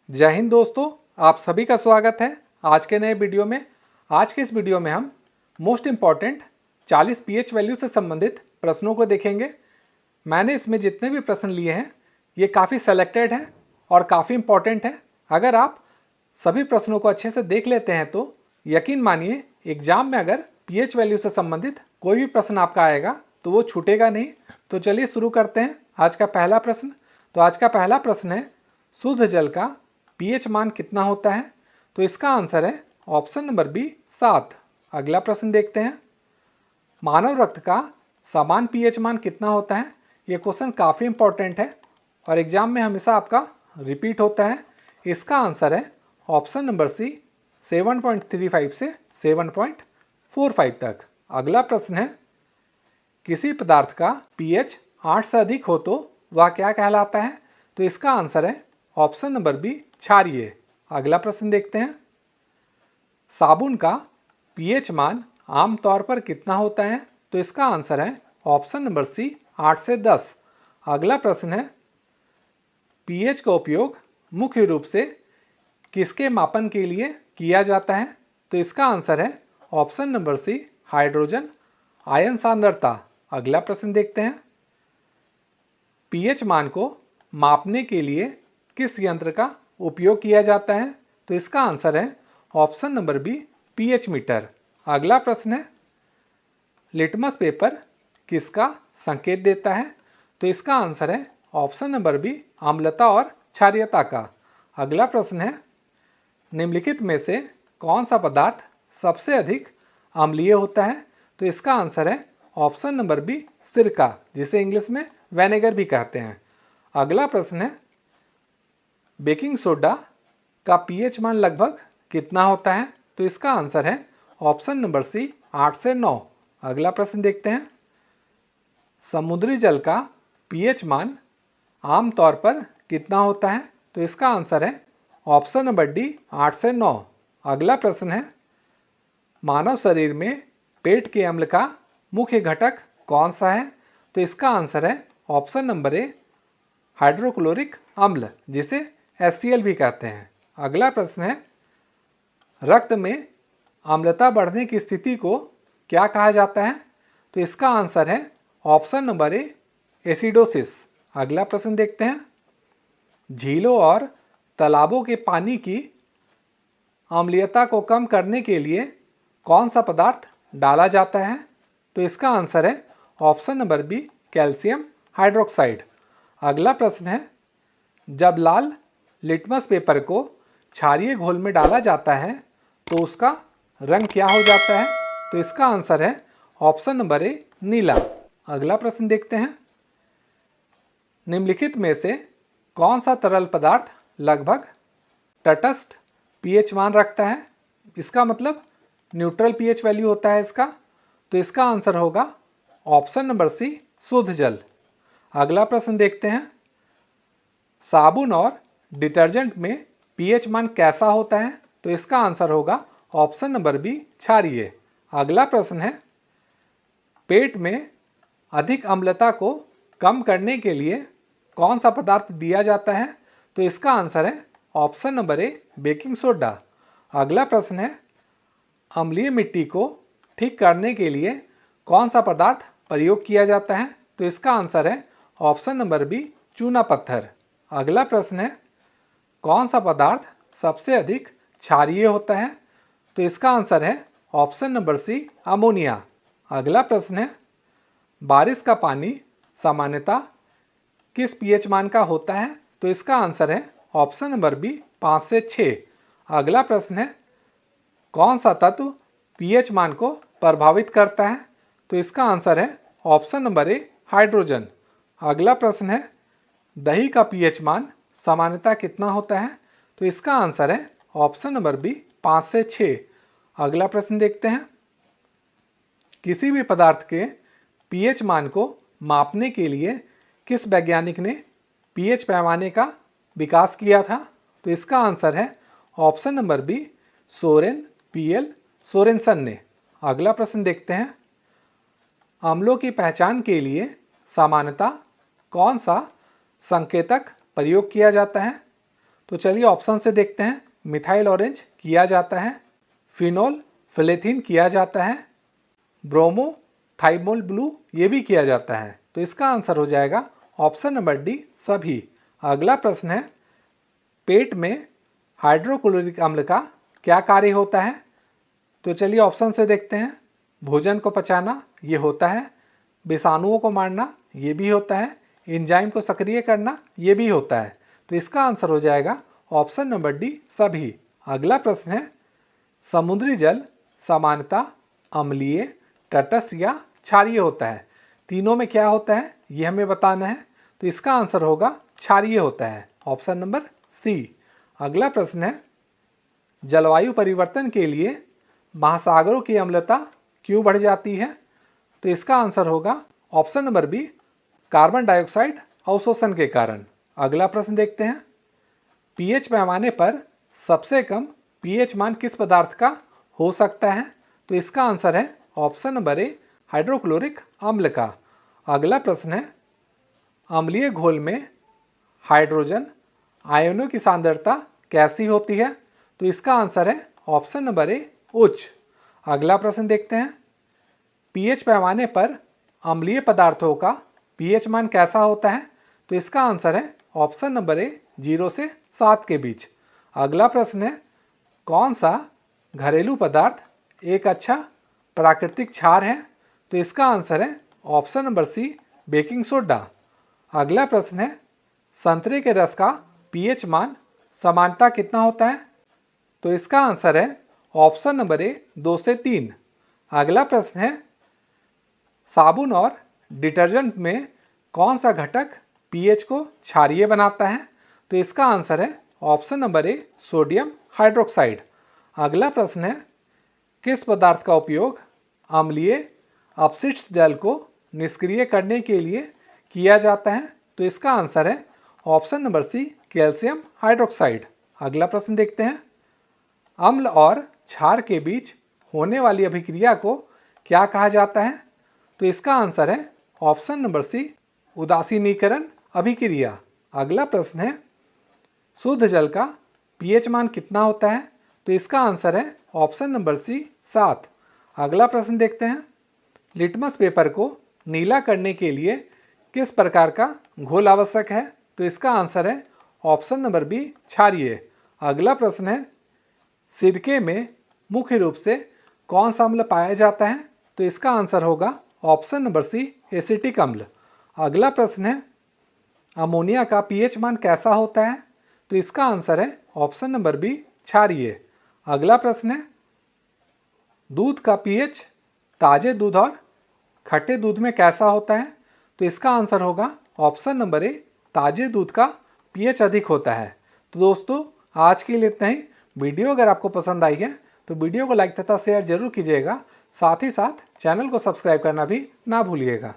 जय हिंद दोस्तों, आप सभी का स्वागत है आज के नए वीडियो में। आज के इस वीडियो में हम मोस्ट इम्पॉर्टेंट 40 पीएच वैल्यू से संबंधित प्रश्नों को देखेंगे। मैंने इसमें जितने भी प्रश्न लिए हैं ये काफ़ी सेलेक्टेड हैं और काफ़ी इम्पॉर्टेंट हैं। अगर आप सभी प्रश्नों को अच्छे से देख लेते हैं तो यकीन मानिए एग्जाम में अगर पीएच वैल्यू से संबंधित कोई भी प्रश्न आपका आएगा तो वो छूटेगा नहीं। तो चलिए शुरू करते हैं आज का पहला प्रश्न। तो आज का पहला प्रश्न है, शुद्ध जल का पीएच मान कितना होता है? तो इसका आंसर है ऑप्शन नंबर बी 7। अगला प्रश्न देखते हैं, मानव रक्त का समान पीएच मान कितना होता है? ये क्वेश्चन काफ़ी इंपॉर्टेंट है और एग्जाम में हमेशा आपका रिपीट होता है। इसका आंसर है ऑप्शन नंबर सी 7.35 से 7.45 तक। अगला प्रश्न है, किसी पदार्थ का पीएच 8 से अधिक हो तो वह क्या कहलाता है? तो इसका आंसर है ऑप्शन नंबर बी क्षारीय। अगला प्रश्न देखते हैं, साबुन का पीएच मान आमतौर पर कितना होता है? तो इसका आंसर है ऑप्शन नंबर सी 8 से 10। अगला प्रश्न है, पीएच का उपयोग मुख्य रूप से किसके मापन के लिए किया जाता है? तो इसका आंसर है option number C hydrogen ion सांद्रता। अगला प्रश्न देखते हैं, पीएच मान को मापने के लिए किस यंत्र का उपयोग किया जाता है? तो इसका आंसर है option number B pH meter. अगला प्रश्न है, लिटमस पेपर किसका संकेत देता है? तो इसका आंसर है ऑप्शन नंबर बी अम्लता और क्षारीयता का। अगला प्रश्न है, निम्नलिखित में से कौन सा पदार्थ सबसे अधिक अम्लीय होता है? तो इसका आंसर है ऑप्शन नंबर बी सिरका, जिसे इंग्लिश में विनेगर भी कहते हैं। अगला प्रश्न है, बेकिंग सोडा का पीएच मान लगभग कितना होता है? तो इसका आंसर है ऑप्शन नंबर सी 8 से 9। अगला प्रश्न देखते हैं, समुद्री जल का पीएच मान आमतौर पर कितना होता है? तो इसका आंसर है ऑप्शन नंबर डी 8 से 9। अगला प्रश्न है, मानव शरीर में पेट के अम्ल का मुख्य घटक कौन सा है? तो इसका आंसर है ऑप्शन नंबर ए हाइड्रोक्लोरिक अम्ल, जिसे HCl भी कहते हैं। अगला प्रश्न है, रक्त में अम्लता बढ़ने की स्थिति को क्या कहा जाता है? तो इसका आंसर है ऑप्शन नंबर ए एसिडोसिस। अगला प्रश्न देखते हैं, झीलों और तालाबों के पानी की अम्लीयता को कम करने के लिए कौन सा पदार्थ डाला जाता है? तो इसका आंसर है option number B calcium hydroxide. अगला प्रश्न है, जब लाल लिटमस पेपर को क्षारीय घोल में डाला जाता है तो उसका रंग क्या हो जाता है? तो इसका आंसर है ऑप्शन नंबर ए नीला। अगला प्रश्न देखते हैं, निम्नलिखित में से कौन सा तरल पदार्थ लगभग तटस्थ पीएच मान रखता है? इसका मतलब न्यूट्रल पीएच वैल्यू होता है इसका। तो इसका आंसर होगा ऑप्शन नंबर सी शुद्ध जल। अगला प्रश्न देखते हैं, साबुन और डिटर्जेंट में पीएच मान कैसा होता है? तो इसका आंसर होगा ऑप्शन नंबर बी क्षारीय। अगला प्रश्न है, पेट में अधिक अम्लता को कम करने के लिए कौन सा पदार्थ दिया जाता है? तो इसका आंसर है option number A baking soda. अगला प्रश्न है, अम्लीय मिट्टी को ठीक करने के लिए कौन सा पदार्थ प्रयोग किया जाता है? तो इसका आंसर है ऑप्शन नंबर बी चूना पत्थर। अगला प्रश्न है, कौन सा पदार्थ सबसे अधिक क्षारीय होता है? तो इसका आंसर है ऑप्शन नंबर सी अमोनिया। अगला प्रश्न है, बारिश का पानी सामान्यतः किस पीएच मान का होता है? तो इसका आंसर है ऑप्शन नंबर बी 5 से 6। अगला प्रश्न है, कौन सा तत्व पीएच मान को प्रभावित करता है? तो इसका आंसर है ऑप्शन नंबर ए हाइड्रोजन। अगला प्रश्न है, दही का पीएच मान सामान्यतः कितना होता है? तो इसका आंसर है ऑप्शन नंबर बी 5 से 6। अगला प्रश्न देखते हैं, किसी भी पदार्थ के पीएच मान को मापने के लिए किस वैज्ञानिक ने पीएच पैमाने का विकास किया था? तो इसका आंसर है option number B Soren PL Sorensen ने। अगला प्रश्न देखते हैं, अम्लों की पहचान के लिए सामान्यतः कौन सा संकेतक प्रयोग किया जाता है? तो चलिए ऑप्शन से देखते हैं। मिथाइल ऑरेंज किया जाता है, फिनोल फिलेथिन किया जाता है, ब्रोमो थाइमोल ब्लू ये भी किया जाता है। तो इसका आंसर हो जाएगा ऑप्शन नंबर डी सभी। अगला प्रश्न है, पेट में हाइड्रोक्लोरिक अम्ल का क्या कार्य होता है? तो चलिए ऑप्शन से देखते हैं। भोजन को पचाना ये होता है, विषाणुओं को मारना ये भी होता है, एंजाइम को सक्रिय करना ये भी होता है। तो इसका आंसर हो जाएगा ऑप्शन नंबर डी सभी। अगला प्रश्न है, समुद्री जल सामान्यतः अम्लीय, तटस्थ या क्षारीय होता है। तीनों में क्या होता है ये हमें बताना है। तो इसका आंसर होगा क्षारीय होता है, ऑप्शन नंबर सी। अगला प्रश्न है, जलवायु परिवर्तन के लिए महासागरों की अम्लता क्यों बढ़ जाती है? तो इसका आंसर होगा option number B, carbon dioxide अवशोषण के कारण। अगला प्रश्न देखते हैं, पीएच पैमाने पर सबसे कम पीएच मान किस पदार्थ का हो सकता है? तो इसका आंसर है ऑप्शन नंबर ए, हाइड्रोक्लोरिक अम्ल का। अगला प्रश्न है, अम्लीय घोल में हाइड्रोजन आयनों की सांद्रता कैसी होती है? तो इसका आंसर है ऑप्शन नंबर ए, उच्च। अगला प्रश्न देखते हैं, पीएच पैमाने पर अम्लीय पदार्थों का पीएच मान कैसा होता है? तो इसका आंसर है ऑप्शन नंबर ए, 0 से 7 के बीच। अगला प्रश्न है, कौन सा घरेलू पदार्थ एक अच्छा प्राकृतिक क्षार है? तो इसका आंसर है option number C, baking soda. अगला प्रश्न है, संतरे के रस का पीएच मान समानता कितना होता है? तो इसका आंसर है ऑप्शन नंबर ए, 2 से 3। अगला प्रश्न है, साबुन और डिटर्जेंट में कौन सा घटक पीएच को क्षारीय बनाता है? तो इसका आंसर है option number A, sodium hydroxide. अगला प्रश्न है, किस पदार्थ का उपयोग अम्लीय अपशिष्ट जल को निष्क्रिय करने के लिए किया जाता है? तो इसका आंसर है option number C, calcium hydroxide. अगला प्रश्न देखते हैं, अम्ल और क्षार के बीच होने वाली अभिक्रिया को क्या कहा जाता है? तो इसका आंसर है ऑप्शन नंबर सी, उदासीनीकरण अभिक्रिया। अगला प्रश्न है, शुद्ध जल का पीएच मान कितना होता है? तो इसका आंसर है ऑप्शन नंबर सी, 7। अगला प्रश्न देखते हैं, लिटमस पेपर को नीला करने के लिए किस प्रकार का घोल आवश्यक है? तो इसका आंसर है ऑप्शन नंबर बी, क्षारीय। अगला प्रश्न है, सिरके में मुख्य रूप से कौन सा अम्ल पाया जाता है? तो इसका आंसर होगा ऑप्शन नंबर सी, एसिटिक अम्ल। अगला प्रश्न है, अमोनिया का पीएच मान कैसा होता है? तो इसका आंसर है ऑप्शन नंबर बी, क्षारीय। अगला प्रश्न है, दूध का पीएच ताजे दूध और खट्टे दूध में कैसा होता है? तो इसका आंसर होगा ऑप्शन नंबर ए, ताजे दूध का पीएच अधिक होता है। तो दोस्तों आज के लिए इतना ही। वीडियो अगर आपको पसंद आई है तो वीडियो को लाइक तथा शेयर जरूर कीजिएगा। साथ ही साथ चैनल को सब्सक्राइब करना भी ना भूलिएगा।